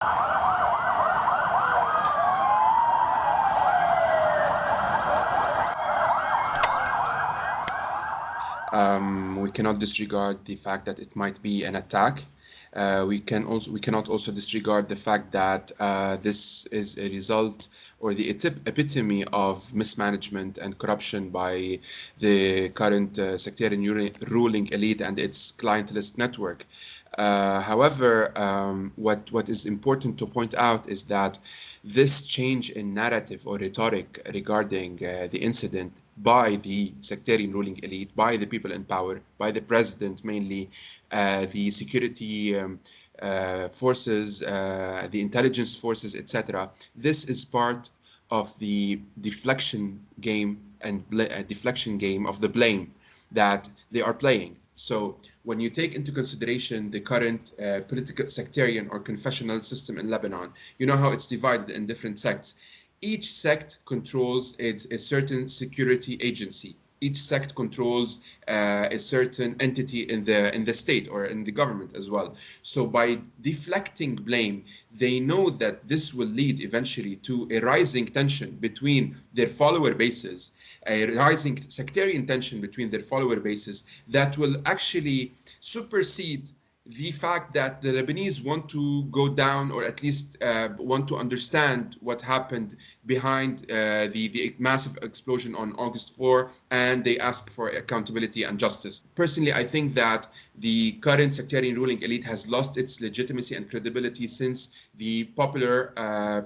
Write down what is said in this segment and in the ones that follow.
We cannot disregard the fact that it might be an attack. We cannot also disregard the fact that this is a result or the epitome of mismanagement and corruption by the current sectarian ruling elite and its clientelist network. However, what is important to point out is that this change in narrative or rhetoric regarding the incident by the sectarian ruling elite, by the people in power, by the president mainly, the security forces, the intelligence forces, etc. This is part of the deflection game of the blame that they are playing. So when you take into consideration the current political sectarian or confessional system in Lebanon, you know how it's divided in different sects. Each sect controls a certain security agency. Each sect controls a certain entity in the state or in the government as well. So by deflecting blame, they know that this will lead eventually to a rising tension between their follower bases, a rising sectarian tension between their follower bases that will actually supersede the fact that the Lebanese want to go down, or at least want to understand what happened behind the massive explosion on August 4, and they ask for accountability and justice. Personally, I think that the current sectarian ruling elite has lost its legitimacy and credibility since the popular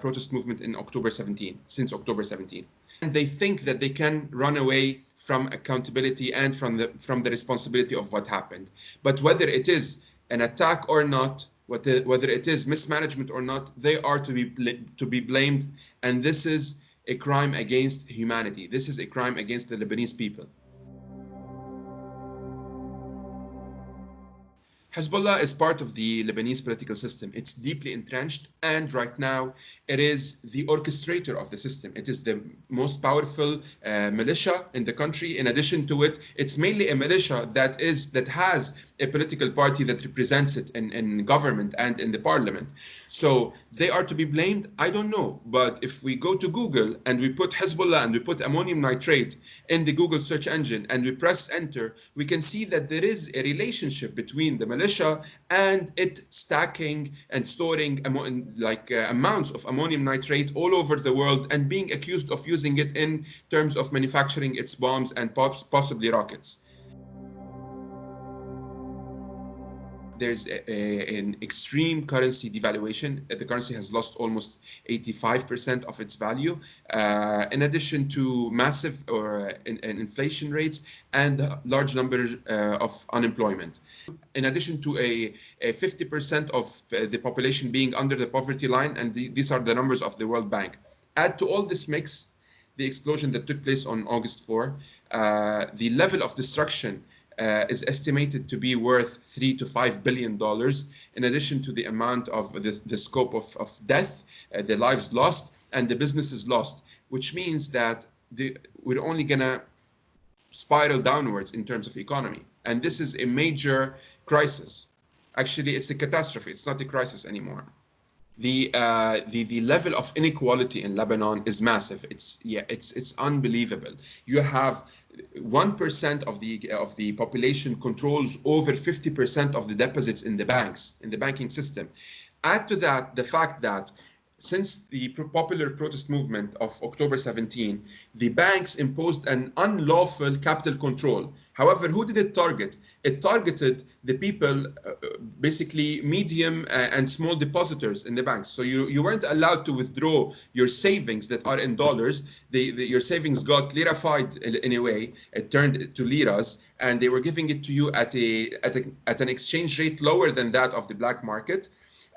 protest movement in October 17, since October 17. And they think that they can run away from accountability and from the responsibility of what happened. But whether it is an attack or not, whether it is mismanagement or not, they are to be blamed, and this is a crime against humanity. This is a crime against the Lebanese people. Hezbollah is part of the Lebanese political system. It's deeply entrenched, and right now it is the orchestrator of the system. It is the most powerful militia in the country. In addition to it, it's mainly a militia that has a political party that represents it in government and in the parliament. So they are to be blamed? I don't know. But if we go to Google and we put Hezbollah and we put ammonium nitrate in the Google search engine and we press enter, we can see that there is a relationship between the militia and it stacking and storing amounts of ammonium nitrate all over the world and being accused of using it in terms of manufacturing its bombs and possibly rockets. There's an extreme currency devaluation. The currency has lost almost 85% of its value, in addition to massive inflation rates and large numbers of unemployment. In addition to a 50% of the population being under the poverty line, and these are the numbers of the World Bank. Add to all this mix the explosion that took place on August 4, the level of destruction is estimated to be worth $3 to $5 billion, in addition to the amount of the scope of death, the lives lost, and the businesses lost, which means that we're only gonna spiral downwards in terms of economy. And this is a major crisis. Actually, it's a catastrophe. It's not a crisis anymore. The level of inequality in Lebanon is massive. It's unbelievable. You have 1% of the population controls over 50% of the deposits in the banks, in the banking system. Add to that the fact that since the popular protest movement of October 17, the banks imposed an unlawful capital control. However, who did it target? It targeted the people, basically medium and small depositors in the banks. So you weren't allowed to withdraw your savings that are in dollars. Your savings got lirified in a way. It turned to liras, and they were giving it to you at an exchange rate lower than that of the black market.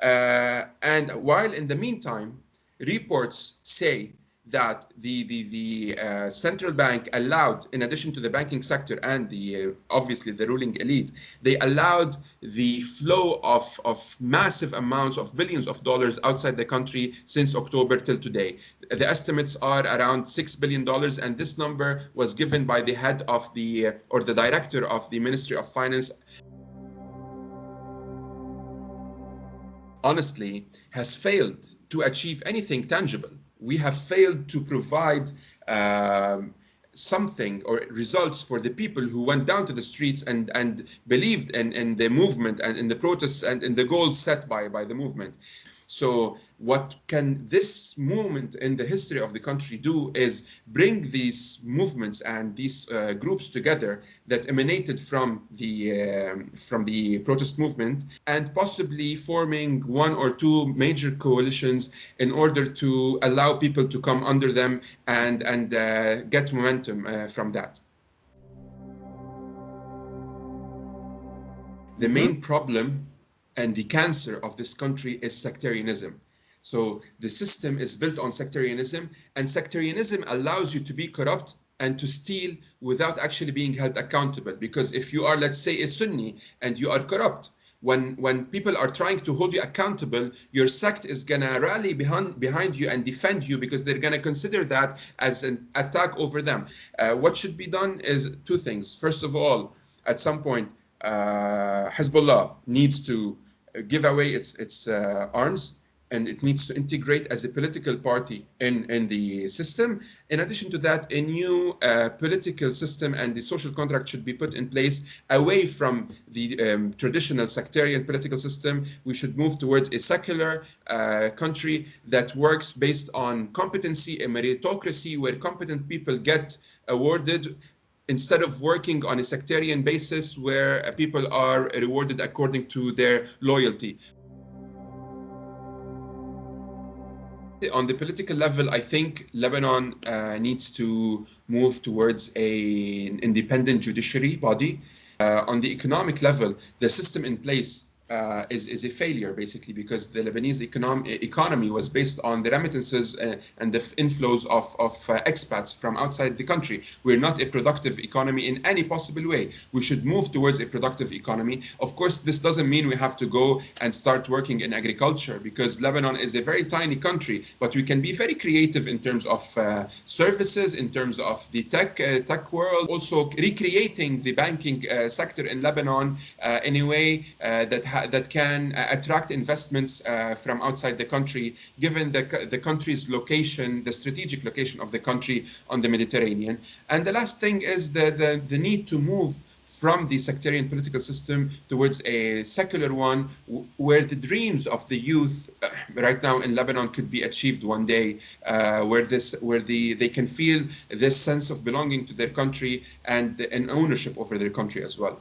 And while in the meantime, reports say that the central bank allowed, in addition to the banking sector and obviously the ruling elite, they allowed the flow of massive amounts of billions of dollars outside the country since October till today. The estimates are around $6 billion, and this number was given by the head of the director of the Ministry of Finance honestly, has failed to achieve anything tangible. We have failed to provide something or results for the people who went down to the streets and believed in the movement and in the protests and in the goals set by the movement. So what can this movement in the history of the country do is bring these movements and these groups together that emanated from the protest movement, and possibly forming one or two major coalitions in order to allow people to come under them and get momentum from that. The main problem and the cancer of this country is sectarianism. So the system is built on sectarianism, and sectarianism allows you to be corrupt and to steal without actually being held accountable. Because if you are, let's say, a Sunni and you are corrupt, when people are trying to hold you accountable, your sect is gonna rally behind you and defend you, because they're gonna consider that as an attack over them. What should be done is two things. First of all, at some point, Hezbollah needs to give away its arms, and it needs to integrate as a political party in the system. In addition to that, a new political system and the social contract should be put in place away from the traditional sectarian political system. We should move towards a secular country that works based on competency, a meritocracy where competent people get awarded, instead of working on a sectarian basis where people are rewarded according to their loyalty. On the political level, I think Lebanon needs to move towards an independent judiciary body. On the economic level, the system in place is a failure, basically, because the Lebanese economy was based on the remittances and the inflows of expats from outside the country. We're not a productive economy in any possible way. We should move towards a productive economy. Of course, this doesn't mean we have to go and start working in agriculture, because Lebanon is a very tiny country, but we can be very creative in terms of services, in terms of the tech world, also recreating the banking sector in Lebanon in a way that can attract investments from outside the country, given the country's location, the strategic location of the country on the Mediterranean. And the last thing is the need to move from the sectarian political system towards a secular one, where the dreams of the youth right now in Lebanon could be achieved one day, where they can feel this sense of belonging to their country and an ownership over their country as well.